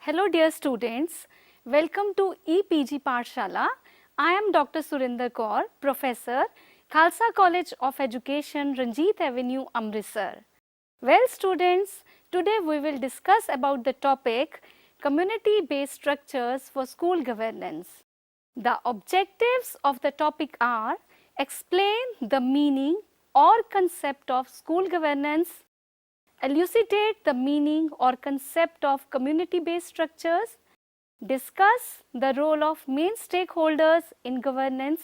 Hello dear students, welcome to EPG Pathshala. I am Dr. Surinder Kaur, Professor, Khalsa College of Education, Ranjit Avenue, Amritsar. Well students, today we will discuss about the topic community-based structures for school governance. The objectives of the topic are explain the meaning or concept of school governance, elucidate the meaning or concept of community-based structures, discuss the role of main stakeholders in governance,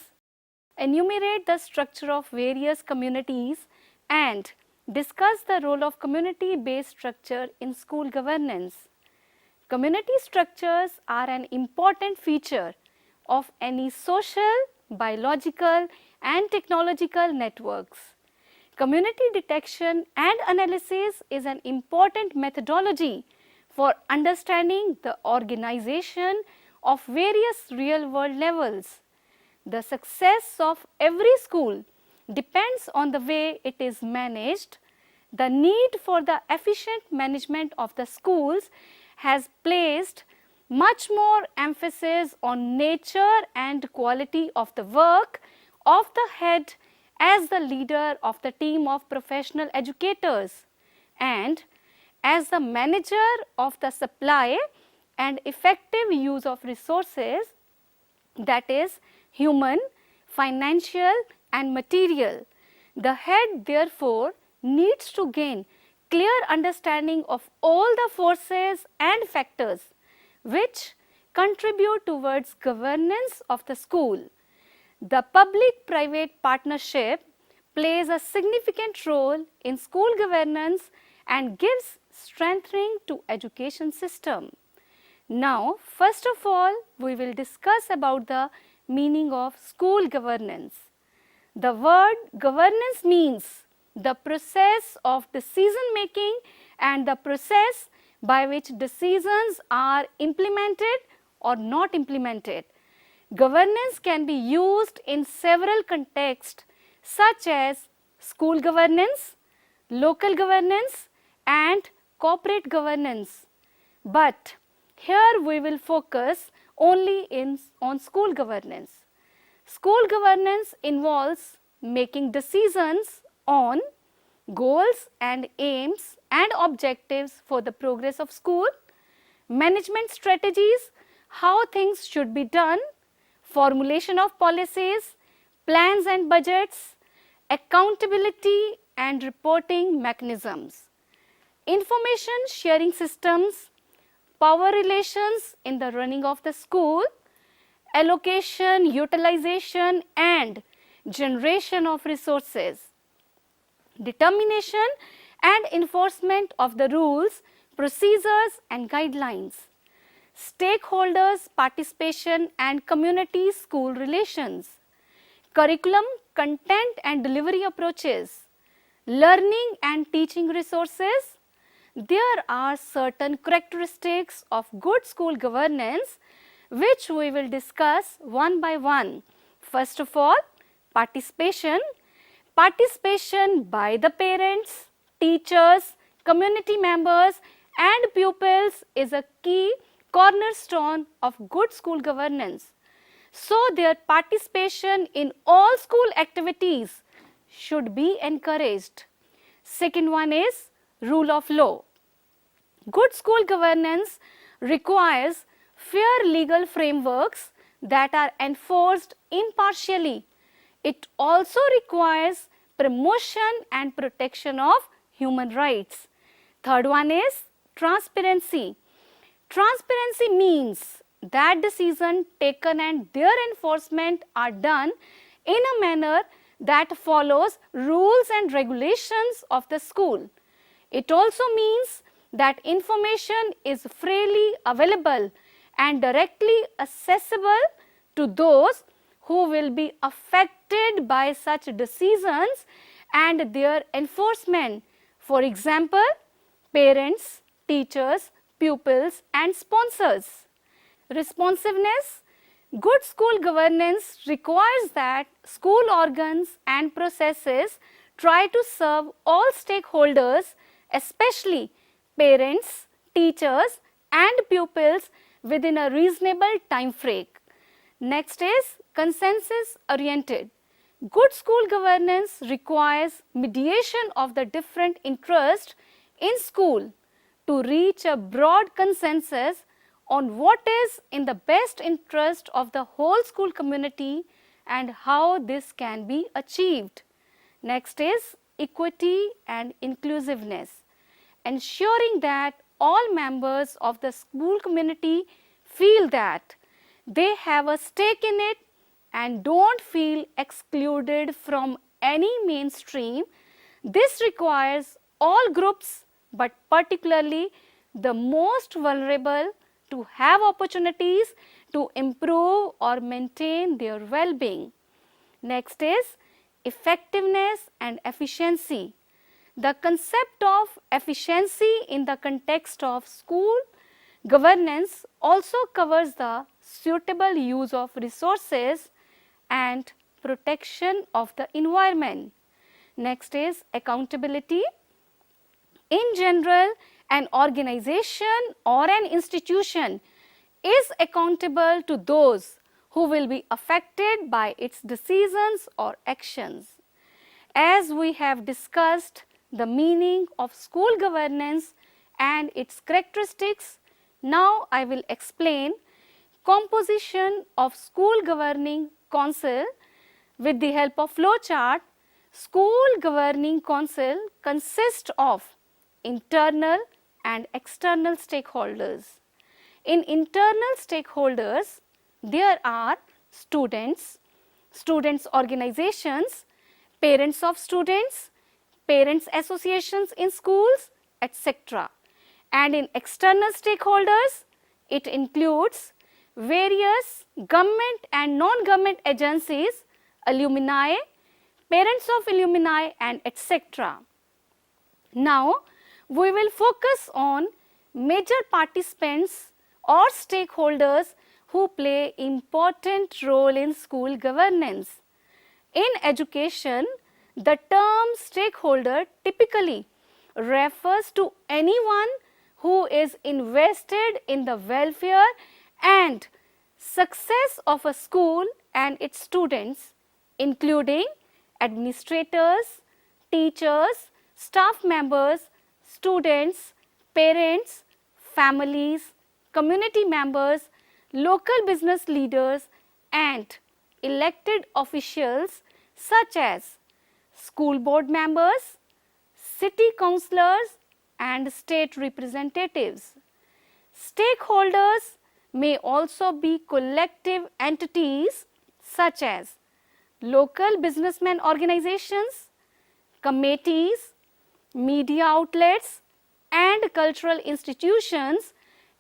enumerate the structure of various communities, and discuss the role of community-based structure in school governance. Community structures are an important feature of any social, biological, and technological networks. Community detection and analysis is an important methodology for understanding the organization of various real-world levels. The success of every school depends on the way it is managed. The need for the efficient management of the schools has placed much more emphasis on nature and quality of the work of the head as the leader of the team of professional educators and as the manager of the supply and effective use of resources, that is human, financial and material. The head therefore needs to gain clear understanding of all the forces and factors which contribute towards governance of the school. The public-private partnership plays a significant role in school governance and gives strengthening to education system. Now, first of all, we will discuss about the meaning of school governance. The word governance means the process of decision making and the process by which decisions are implemented or not implemented. Governance can be used in several contexts such as school governance, local governance and corporate governance. But here we will focus only on school governance. School governance involves making decisions on goals and aims and objectives for the progress of school, management strategies, how things should be done, formulation of policies, plans and budgets, accountability and reporting mechanisms, information sharing systems, power relations in the running of the school, allocation, utilization and generation of resources, determination and enforcement of the rules, procedures and guidelines, stakeholders participation and community school relations, curriculum, content and delivery approaches, learning and teaching resources. There are certain characteristics of good school governance which we will discuss one by one. First of all, participation. Participation by the parents, teachers, community members and pupils is a key cornerstone of good school governance. So, their participation in all school activities should be encouraged. Second one is rule of law. Good school governance requires fair legal frameworks that are enforced impartially. It also requires promotion and protection of human rights. Third one is transparency. Transparency means that decisions taken and their enforcement are done in a manner that follows rules and regulations of the school. It also means that information is freely available and directly accessible to those who will be affected by such decisions and their enforcement. For example, parents, teachers, pupils and sponsors. Responsiveness. Good school governance requires that school organs and processes try to serve all stakeholders, especially parents, teachers and pupils within a reasonable time frame. Next is consensus oriented. Good school governance requires mediation of the different interests in school to reach a broad consensus on what is in the best interest of the whole school community and how this can be achieved. Next is equity and inclusiveness, ensuring that all members of the school community feel that they have a stake in it and don't feel excluded from any mainstream. This requires all groups, but particularly the most vulnerable, to have opportunities to improve or maintain their well-being. Next is effectiveness and efficiency. The concept of efficiency in the context of school governance also covers the suitable use of resources and protection of the environment. Next is accountability. In general, an organization or an institution is accountable to those who will be affected by its decisions or actions. As we have discussed the meaning of school governance and its characteristics, now I will explain composition of school governing council. With the help of flowchart, school governing council consists of internal and external stakeholders. In internal stakeholders, there are students, students' organizations, parents of students, parents associations in schools, etc. And in external stakeholders, it includes various government and non-government agencies, alumni, parents of alumni, and etc. Now, we will focus on major participants or stakeholders who play important role in school governance. In education, the term stakeholder typically refers to anyone who is invested in the welfare and success of a school and its students, including administrators, teachers, staff members, students, parents, families, community members, local business leaders, and elected officials such as school board members, city councillors, and state representatives. Stakeholders may also be collective entities such as local businessmen organizations, committees, media outlets, and cultural institutions,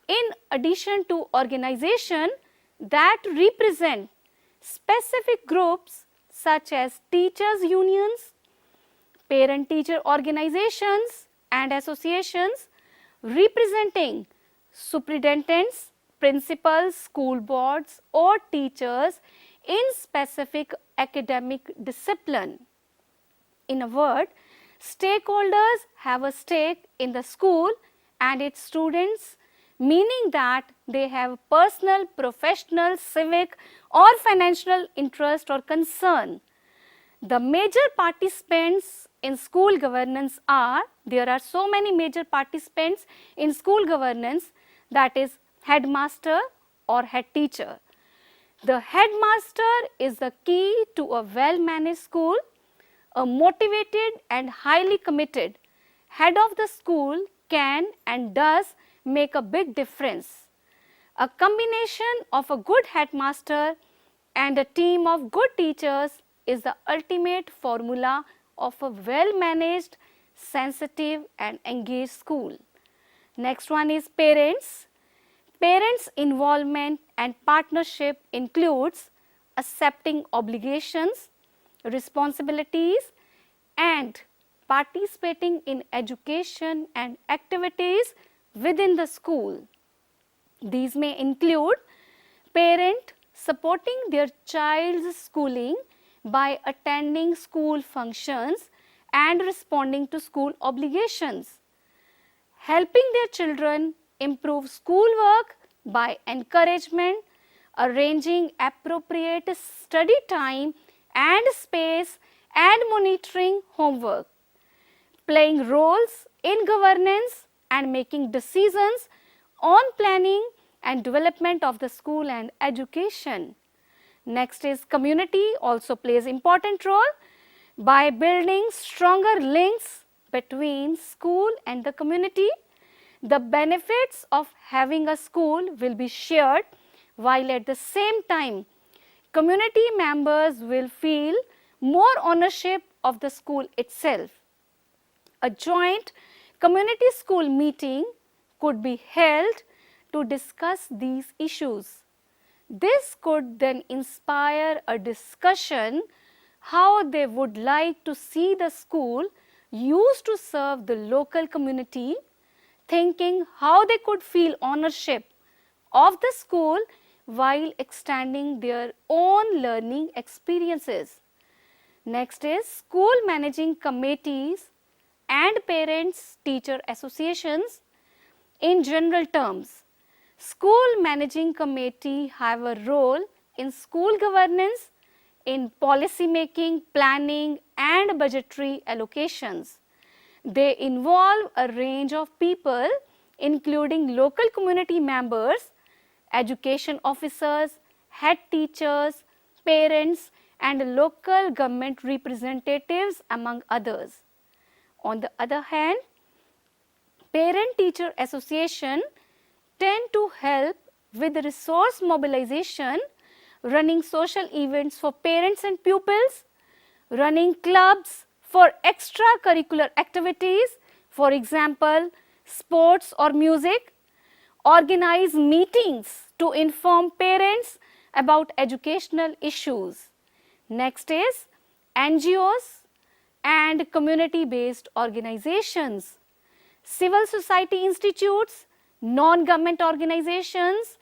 in addition to organizations that represent specific groups such as teachers' unions, parent-teacher organizations and associations representing superintendents, principals, school boards, or teachers in specific academic discipline. In a word, stakeholders have a stake in the school and its students, meaning that they have personal, professional, civic, or financial interest or concern. The major participants in school governance are, there are so many major participants in school governance, that is headmaster or head teacher. The headmaster is the key to a well-managed school. A motivated and highly committed head of the school can and does make a big difference. A combination of a good headmaster and a team of good teachers is the ultimate formula of a well-managed, sensitive, and engaged school. Next one is parents. Parents' involvement and partnership includes accepting obligations, responsibilities, and participating in education and activities within the school. These may include parent supporting their child's schooling by attending school functions and responding to school obligations, helping their children improve schoolwork by encouragement, arranging appropriate study time and space, and monitoring homework, playing roles in governance and making decisions on planning and development of the school and education. Next is community also plays important role by building stronger links between school and the community. The benefits of having a school will be shared, while at the same time community members will feel more ownership of the school itself. A joint community school meeting could be held to discuss these issues. This could then inspire a discussion how they would like to see the school used to serve the local community, thinking how they could feel ownership of the school while extending their own learning experiences. Next is school managing committees and parents teacher associations. In general terms, school managing committee have a role in school governance, in policy making, planning and budgetary allocations. They involve a range of people including local community members, education officers, head teachers, parents and local government representatives among others. On the other hand, parent-teacher association tend to help with resource mobilization, running social events for parents and pupils, running clubs for extracurricular activities, for example, sports or music, organize meetings to inform parents about educational issues. Next is NGOs and community-based organizations. Civil society institutes, non-government organizations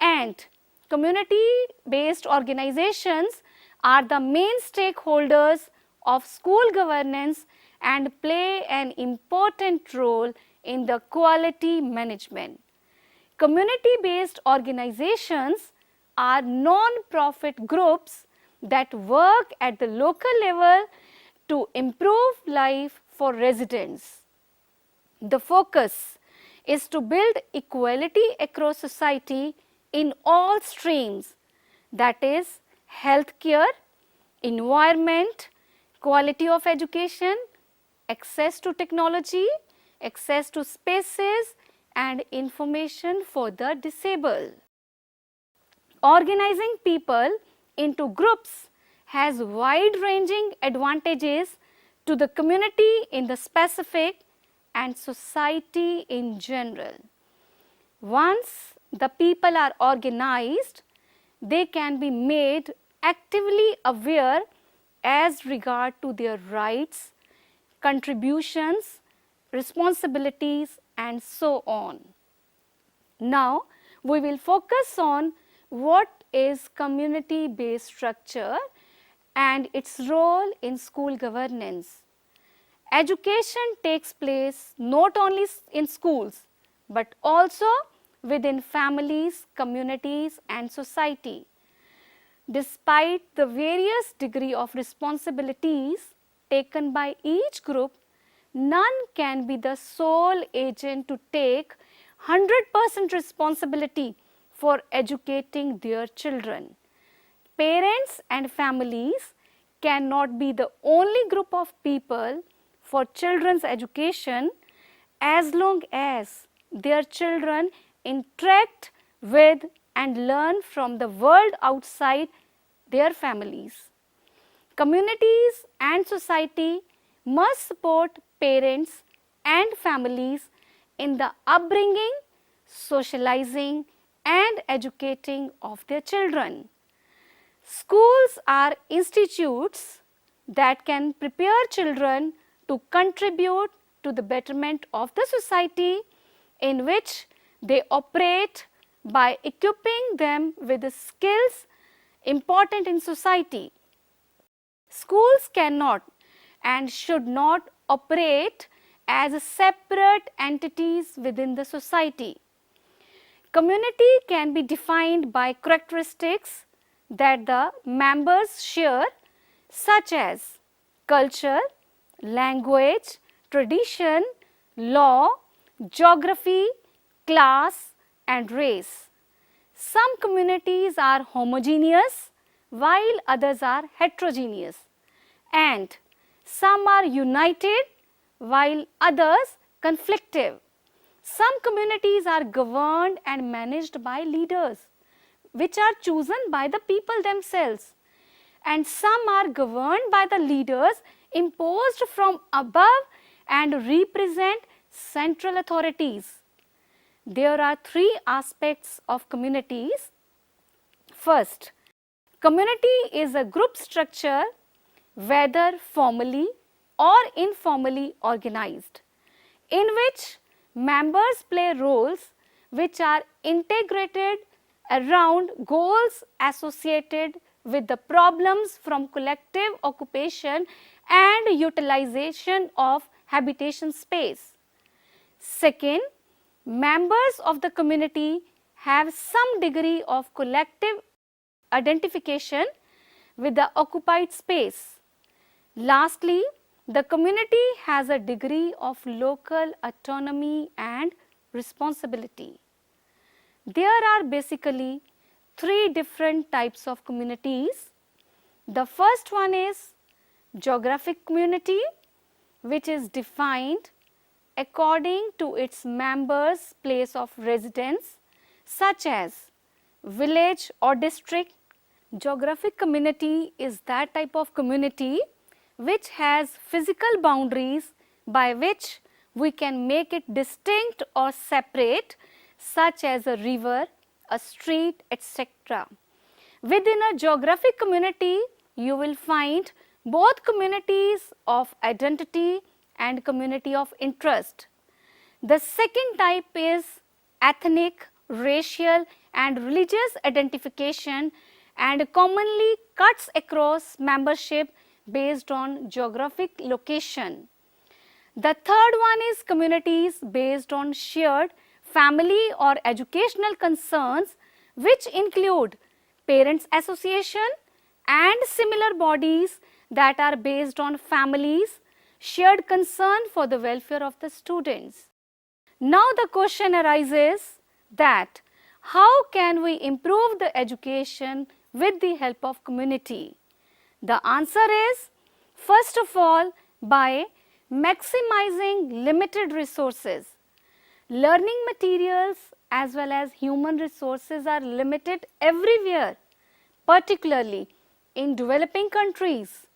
and community-based organizations are the main stakeholders of school governance and play an important role in the quality management. Community-based organizations are non-profit groups that work at the local level to improve life for residents. The focus is to build equality across society in all streams, that is healthcare, environment, quality of education, access to technology, access to spaces and information for the disabled. Organizing people into groups has wide-ranging advantages to the community in the specific and society in general. Once the people are organized, they can be made actively aware as regard to their rights, contributions, responsibilities and so on. Now, we will focus on what is community-based structure and its role in school governance. Education takes place not only in schools, but also within families, communities and society. Despite the various degree of responsibilities taken by each group, none can be the sole agent to take 100% responsibility for educating their children. Parents and families cannot be the only group of people for children's education as long as their children interact with and learn from the world outside their families. Communities and society must support parents and families in the upbringing, socializing and educating of their children. Schools are institutes that can prepare children to contribute to the betterment of the society in which they operate by equipping them with the skills important in society. Schools cannot and should not operate as separate entities within the society. Community can be defined by characteristics that the members share, such as culture, language, tradition, law, geography, class, and race. Some communities are homogeneous while others are heterogeneous, and some are united while others conflictive. Some communities are governed and managed by leaders, which are chosen by the people themselves, and some are governed by the leaders imposed from above and represent central authorities. There are three aspects of communities. First, community is a group structure, whether formally or informally organized, in which members play roles which are integrated around goals associated with the problems from collective occupation and utilization of habitation space. Second, members of the community have some degree of collective identification with the occupied space. Lastly, the community has a degree of local autonomy and responsibility. There are basically three different types of communities. The first one is geographic community, which is defined according to its members' place of residence, such as village or district. Geographic community is that type of community which has physical boundaries by which we can make it distinct or separate, such as a river, a street, etc. Within a geographic community, you will find both communities of identity and community of interest. The second type is ethnic, racial and religious identification, and commonly cuts across membership based on geographic location. The third one is communities based on shared family or educational concerns, which include parents association and similar bodies that are based on families, shared concern for the welfare of the students. Now the question arises that how can we improve the education with the help of community? The answer is, first of all, by maximizing limited resources. Learning materials as well as human resources are limited everywhere, particularly in developing countries.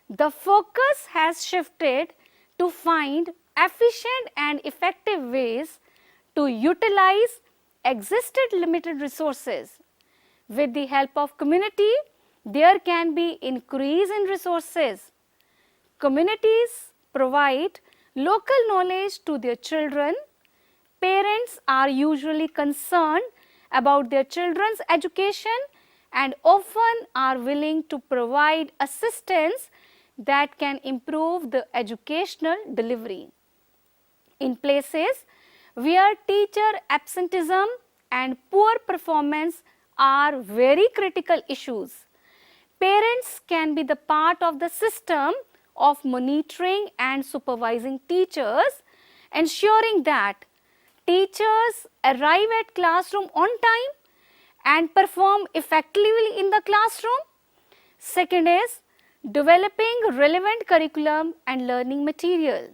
The focus has shifted to find efficient and effective ways to utilize existed limited resources. With the help of community, there can be increase in resources. Communities provide local knowledge to their children. Parents are usually concerned about their children's education and often are willing to provide assistance that can improve the educational delivery. In places where teacher absenteeism and poor performance are very critical issues, parents can be the part of the system of monitoring and supervising teachers, ensuring that teachers arrive at classroom on time and perform effectively in the classroom. Second is developing relevant curriculum and learning material.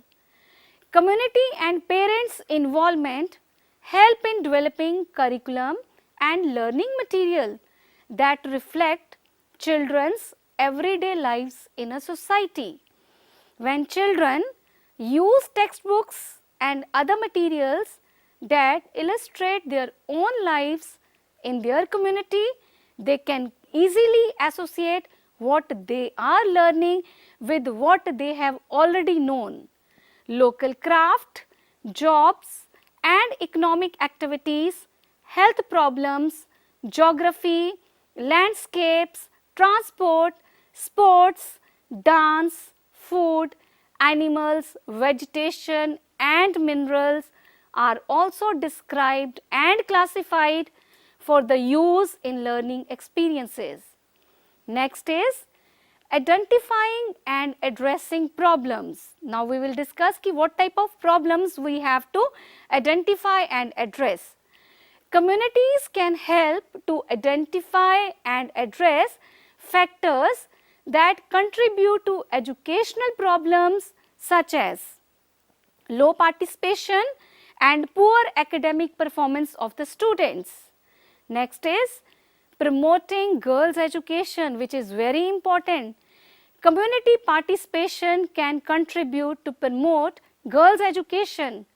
Community and parents' involvement help in developing curriculum and learning material that reflect children's everyday lives in a society. When children use textbooks and other materials that illustrate their own lives in their community, they can easily associate what they are learning with what they have already known. Local craft, jobs and economic activities, health problems, geography, landscapes, transport, sports, dance, food, animals, vegetation and minerals are also described and classified for the use in learning experiences. Next is identifying and addressing problems. Now we will discuss what type of problems we have to identify and address. Communities can help to identify and address factors that contribute to educational problems such as low participation and poor academic performance of the students. Next is promoting girls' education, which is very important. Community participation can contribute to promote girls' education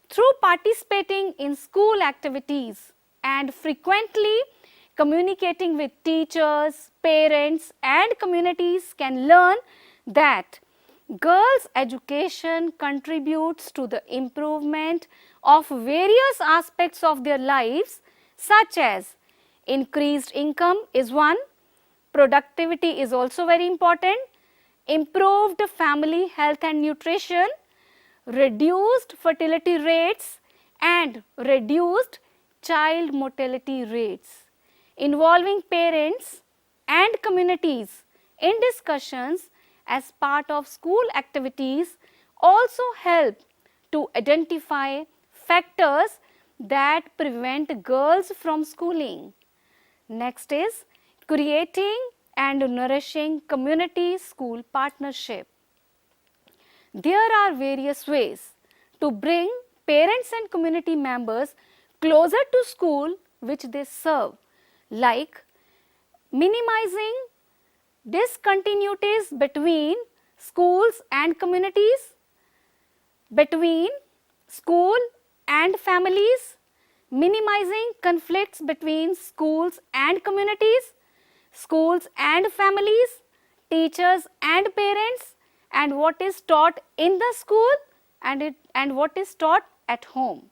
through participating in school activities and frequently communicating with teachers, parents and communities can learn that girls' education contributes to the improvement of various aspects of their lives such as increased income is one, productivity is also very important, improved family health and nutrition, reduced fertility rates and reduced child mortality rates. Involving parents and communities in discussions as part of school activities also help to identify factors that prevent girls from schooling. Next is creating and nourishing community school partnership. There are various ways to bring parents and community members closer to school which they serve, like minimizing discontinuities between schools and communities, between school and families, minimizing conflicts between schools and communities, schools and families, teachers and parents, and what is taught in the school and what is taught at home.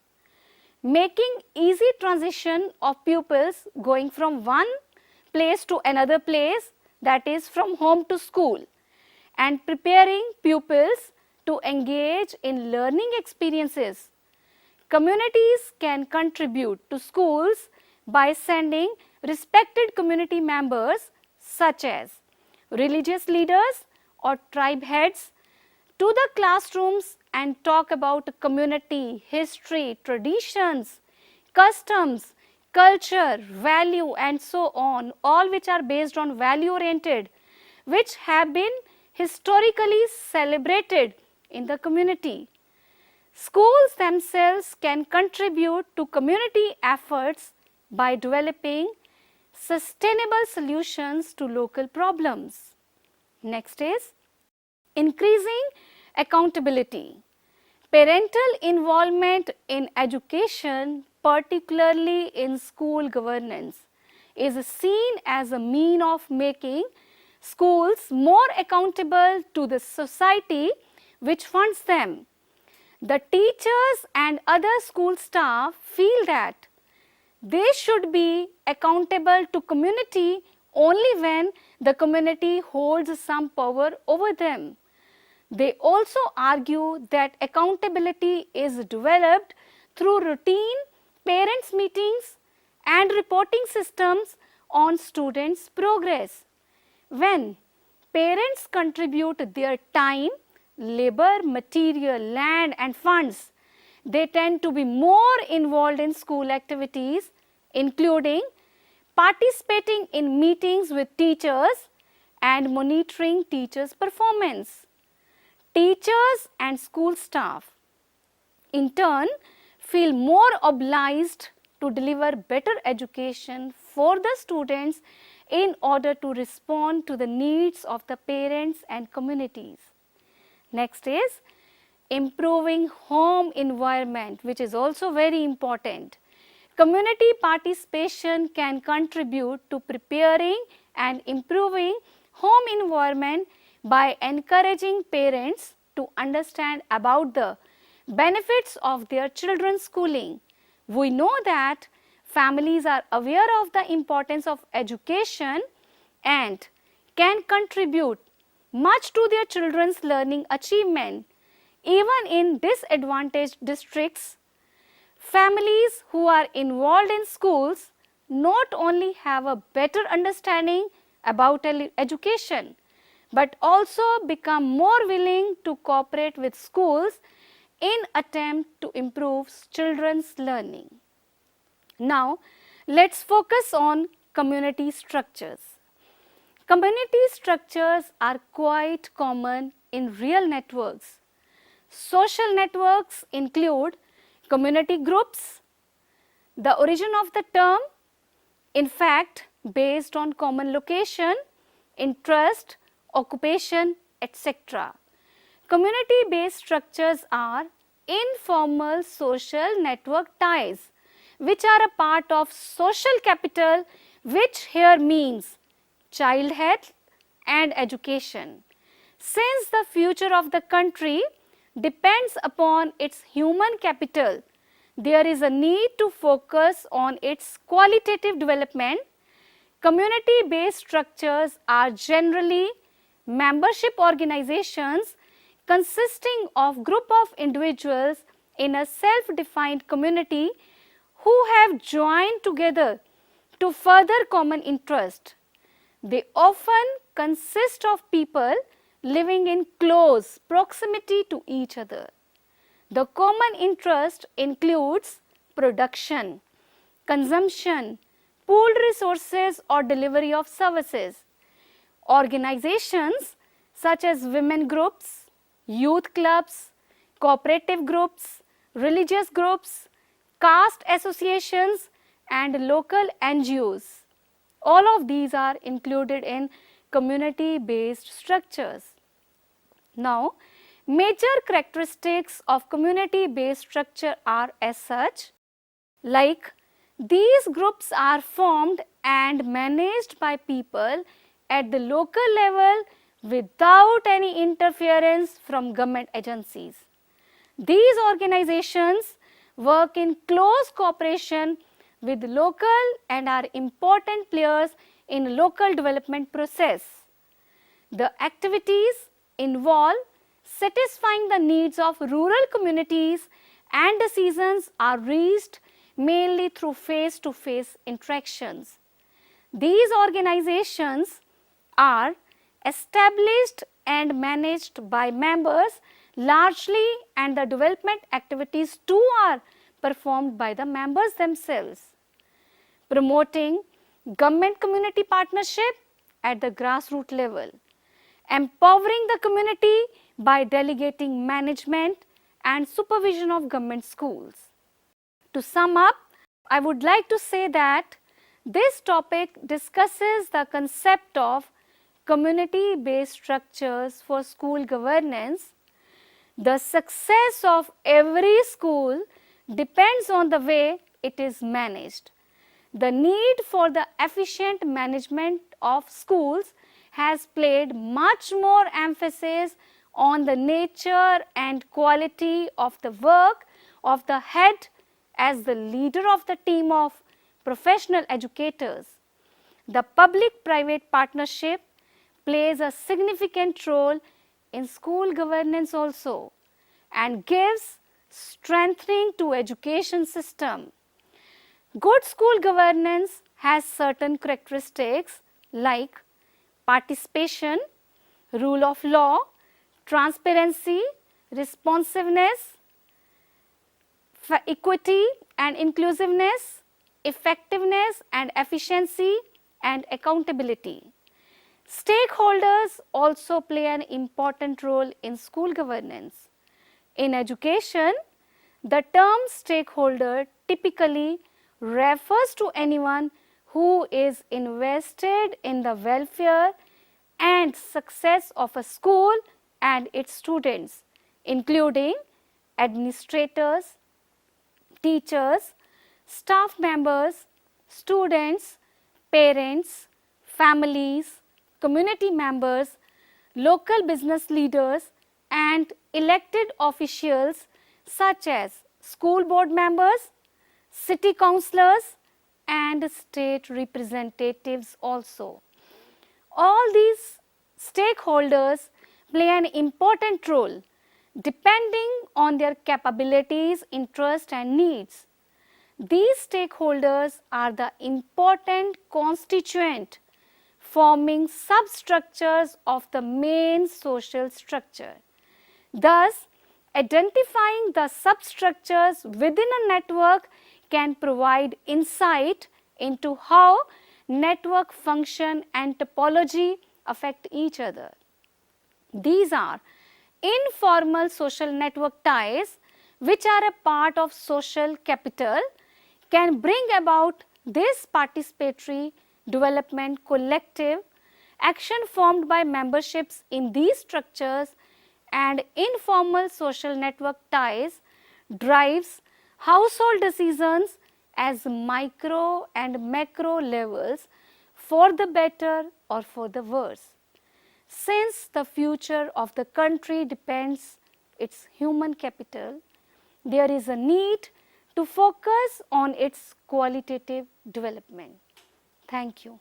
Making easy transition of pupils going from one place to another place, that is from home to school, and preparing pupils to engage in learning experiences. Communities can contribute to schools by sending respected community members such as religious leaders or tribe heads to the classrooms and talk about community, history, traditions, customs, culture, value and so on, all which are based on value oriented, which have been historically celebrated in the community. Schools themselves can contribute to community efforts by developing sustainable solutions to local problems. Next is increasing accountability. Parental involvement in education, particularly in school governance, is seen as a means of making schools more accountable to the society which funds them. The teachers and other school staff feel that they should be accountable to community only when the community holds some power over them. They also argue that accountability is developed through routine parents' meetings and reporting systems on students' progress. When parents contribute their time, labor, material, land and funds, they tend to be more involved in school activities, including participating in meetings with teachers and monitoring teachers' performance. Teachers and school staff, in turn, feel more obliged to deliver better education for the students in order to respond to the needs of the parents and communities. Next is improving home environment, which is also very important. Community participation can contribute to preparing and improving home environment by encouraging parents to understand about the benefits of their children's schooling. We know that families are aware of the importance of education and can contribute much to their children's learning achievement. Even in disadvantaged districts, Families who are involved in schools not only have a better understanding about education, but also become more willing to cooperate with schools in attempt to improve children's learning. Now, let's focus on community structures. Community structures are quite common in real networks. Social networks include community groups. The origin of the term, in fact, based on common location, interest, occupation, etc. Community-based structures are informal social network ties which are a part of social capital, which here means child health and education. Since the future of the country depends upon its human capital, there is a need to focus on its qualitative development. Community-based structures are generally membership organizations consisting of group of individuals in a self-defined community who have joined together to further common interest. They often consist of people living in close proximity to each other. The common interest includes production, consumption, pooled resources or delivery of services. Organizations such as women groups, youth clubs, cooperative groups, religious groups, caste associations and local NGOs. All of these are included in community-based structures. Now, major characteristics of community-based structure are as such, like these groups are formed and managed by people at the local level without any interference from government agencies. These organizations work in close cooperation with local and are important players in local development process. The activities involve satisfying the needs of rural communities and decisions are reached mainly through face-to-face interactions. These organizations are established and managed by members largely, and the development activities too are performed by the members themselves. Promoting government-community partnership at the grassroots level. Empowering the community by delegating management and supervision of government schools. To sum up, I would like to say that this topic discusses the concept of community-based structures for school governance. The success of every school depends on the way it is managed. The need for the efficient management of schools has played much more emphasis on the nature and quality of the work of the head as the leader of the team of professional educators. The public-private partnership plays a significant role in school governance also and gives strengthening to education system. Good school governance has certain characteristics like participation, rule of law, transparency, responsiveness, equity and inclusiveness, effectiveness and efficiency, and accountability. Stakeholders also play an important role in school governance. In education, the term stakeholder typically refers to anyone who is invested in the welfare and success of a school and its students, including administrators, teachers, staff members, students, parents, families, community members, local business leaders and elected officials such as school board members, city councillors and state representatives also. All these stakeholders play an important role depending on their capabilities, interests and needs. These stakeholders are the important constituent forming substructures of the main social structure. Thus, identifying the substructures within a network can provide insight into how network function and topology affect each other. These are informal social network ties, which are a part of social capital, can bring about this participatory development collective action formed by memberships in these structures, and informal social network ties drives household decisions as micro and macro levels for the better or for the worse. Since the future of the country depends its human capital, there is a need to focus on its qualitative development. Thank you.